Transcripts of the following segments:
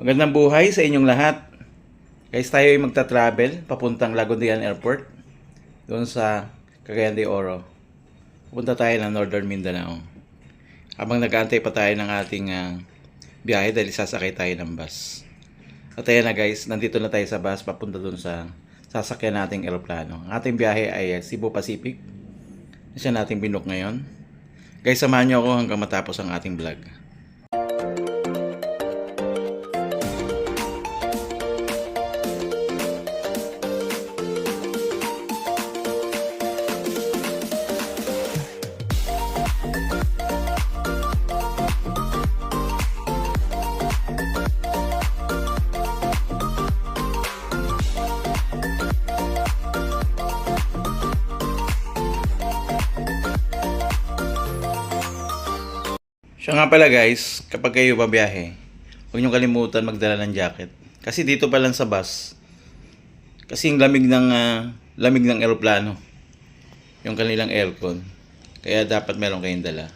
Magandang buhay sa inyong lahat. Guys, tayo ay magta-travel papuntang Lagundian Airport doon sa Cagayan de Oro. Pupunta tayo ng Northern Mindanao. Habang nag-aantay pa tayo ng ating biyahe dahil sasakay tayo ng bus. At ayan na guys, nandito na tayo sa bus papunta doon sa sasakyan nating eroplano. Ang ating biyahe ay Cebu Pacific. Siya nating binook ngayon. Guys, samahan niyo ako hanggang matapos ang ating vlog. Siya nga pala guys, kapag kayo babiyahe, huwag niyong kalimutan magdala ng jacket. Kasi dito pa lang sa bus, kasi yung lamig ng eroplano, yung kanilang aircon. Kaya dapat meron kayong dala.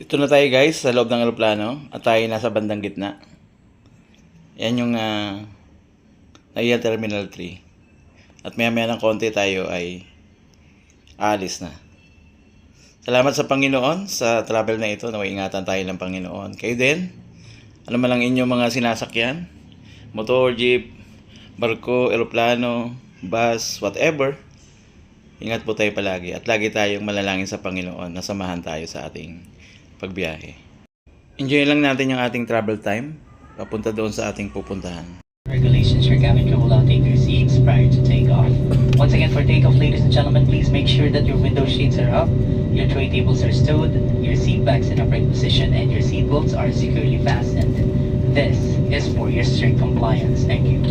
Dito na tayo guys sa loob ng eroplano at tayo nasa bandang gitna. Yan yung NAIA Terminal 3. At maya maya ng konti tayo ay aalis na. Salamat sa Panginoon sa travel na ito. Naway ingatan tayo ng Panginoon. Kayo din, ano man lang inyong mga sinasakyan, motor, jeep, barko, eroplano, bus, whatever. Ingat po tayo palagi at lagi tayong manalangin sa Panginoon na samahan tayo sa ating pagbiyahe. Enjoy lang natin yung ating travel time papunta doon sa ating pupuntahan. Regulations, your cabin crew will now take their seats prior to takeoff. Once again, for takeoff, ladies and gentlemen, please make sure that your window shades are up, your tray tables are stowed, your seat backs in upright position, and your seat belts are securely fastened. This is for your strict compliance. Thank you.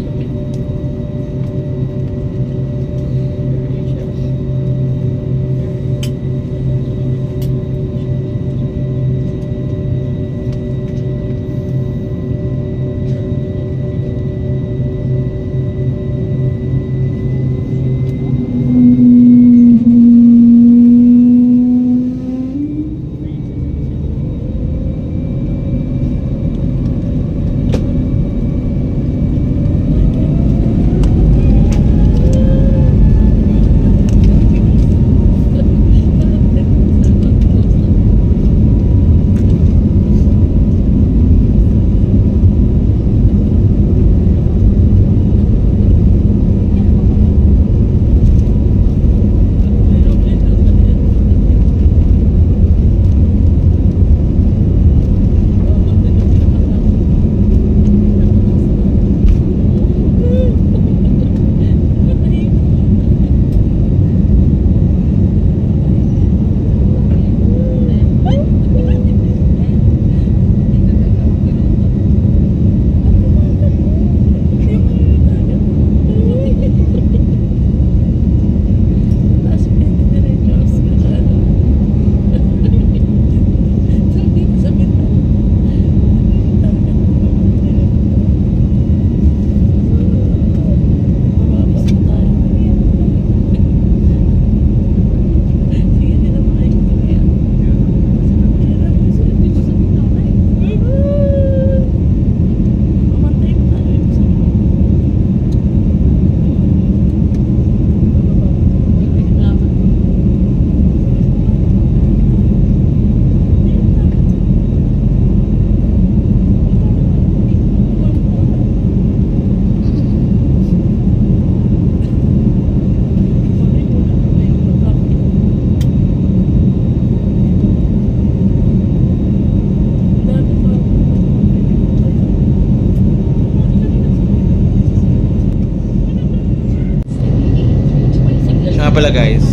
pala guys,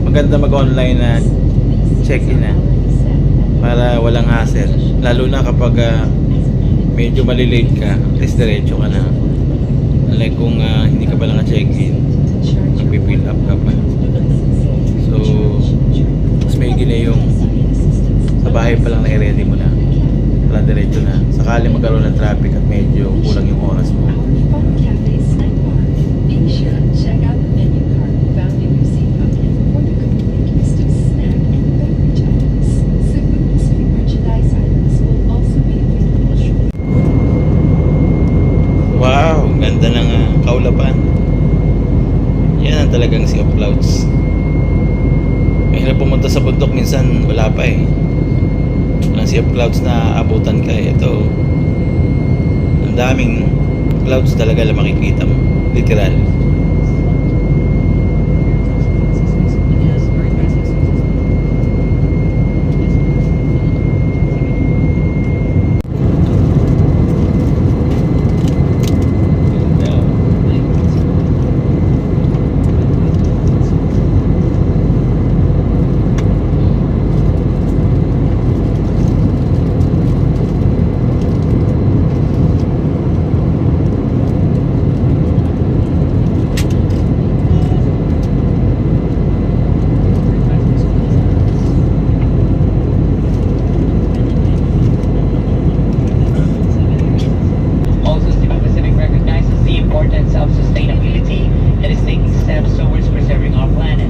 maganda mag-online na check-in na para walang hassle. Lalo na kapag medyo malilate ka, at least diretso ka na. Unlike kung hindi ka pala na-check-in, magpipill up ka pa. So, mas may gina yung sa bahay pa lang na-ready mo na para diretso na. Sakali magkaroon ng traffic at medyo kulang yung oras mo. Fun Cafe Snack Bar. Be sure to check out the menu card found in your seat pocket for the complete list of snack and beverage items. Cebu Pacific merchandise items will also be available shortly. Wow, ganda ng kaulapan. Yan ang talagang Sea of Clouds. Mahirap pumunta sa bundok, minsan wala pa eh. Walang Sea of Clouds na abutan ka eh. Ito, ang daming clouds talaga na makikita mo. Literal. Also, Cebu Pacific recognizes the importance of sustainability and is taking steps towards preserving our planet.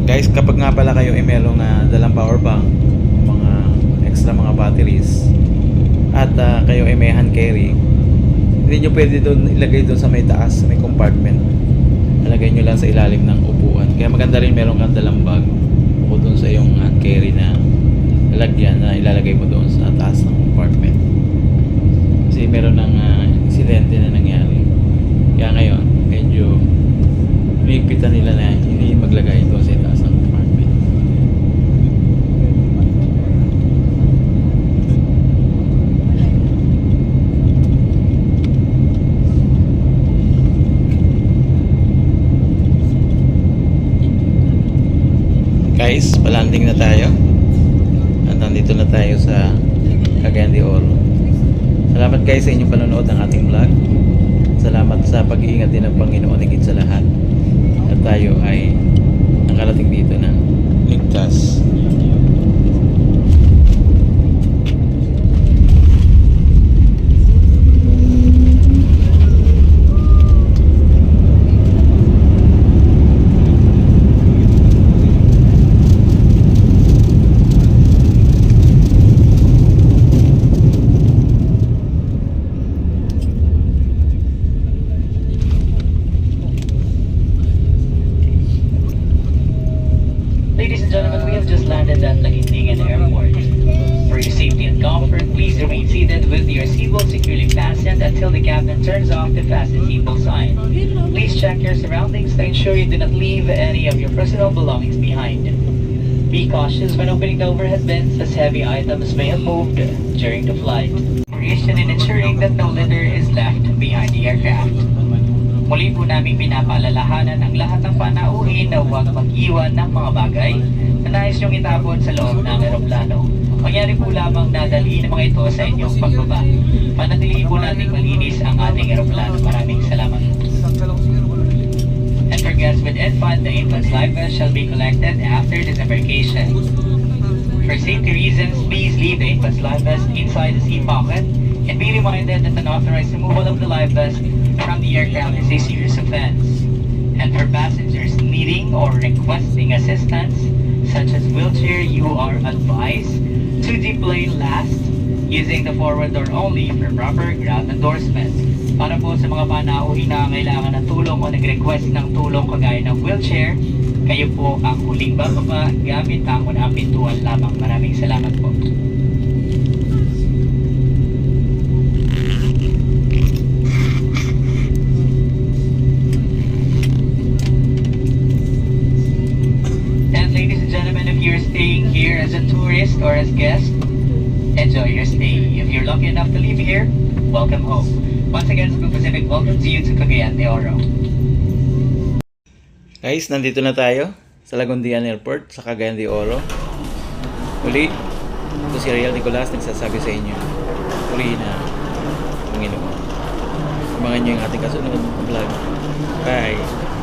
Guys, kapag nga pala kayo ay merong dalang power bank, mga extra mga batteries, at kayo ay may hand carry, hindi nyo pwede doon ilagay doon sa may taas, sa may compartment. Ilagay nyo lang sa ilalim ng upuan. Kaya maganda rin meron kang dalang bag o doon sa iyong hand carry na lalagyan na ilalagay mo doon sa taas ng compartment. Kasi meron ng insidente na nangyari. Kaya ngayon, medyo higpitan nila na hindi maglagay doon sa itaas ng compartment. Guys, palanding na tayo. nandito na tayo sa Cagayan de Oro. Salamat guys sa inyong panonood ng ating vlog. Salamat sa pag-iingat din ng Panginoon higit sa lahat. At tayo ay nakarating dito ng ligtas. Ladies and gentlemen, we have just landed at Laguindingan Airport. For your safety and comfort, please remain seated with your seatbelt securely fastened until the captain turns off the fasten seatbelt sign. Please check your surroundings to ensure you do not leave any of your personal belongings behind. Be cautious when opening the overhead bins as heavy items may have moved during the flight. Cooperation in ensuring that no litter is left behind the aircraft. Muli po namin pinapaalalahanan ang lahat ng panauhin na huwag mag-iwan ng mga bagay na nais niyong itapon sa loob ng eroplano. Mangyari po lamang na dalhin ang mga ito sa inyong pagbaba. Panatilihin po natin malinis ang ating eroplano. Maraming salamat. And for guests with infant, the infant's life vest shall be collected after disembarkation. For safety reasons, please leave the infant's life vest inside the seat pocket and be reminded that unauthorized removal of the life vest from the aircraft is a serious offense. And for passengers needing or requesting assistance, such as wheelchair, you are advised to deplane last using the forward door only for proper ground endorsement. Para po sa mga panauhin na kailangan ng tulong o nag-request ng tulong kagaya ng wheelchair, kayo po ang huling bababa gamit ang unang pintuan lamang. Maraming salamat po. You're staying here as a tourist or as guest, enjoy your stay. If you're lucky enough to live here, welcome home. Once again, Cebu Pacific welcomes you to Cagayan de Oro. Guys, nandito na tayo sa Laguindingan Airport sa Cagayan de Oro. Muli, ito si Ariel Nicolas nagsasabi sa inyo. Muli na Panginoon. Abangan nyo yung ating kasunod na vlog. Bye!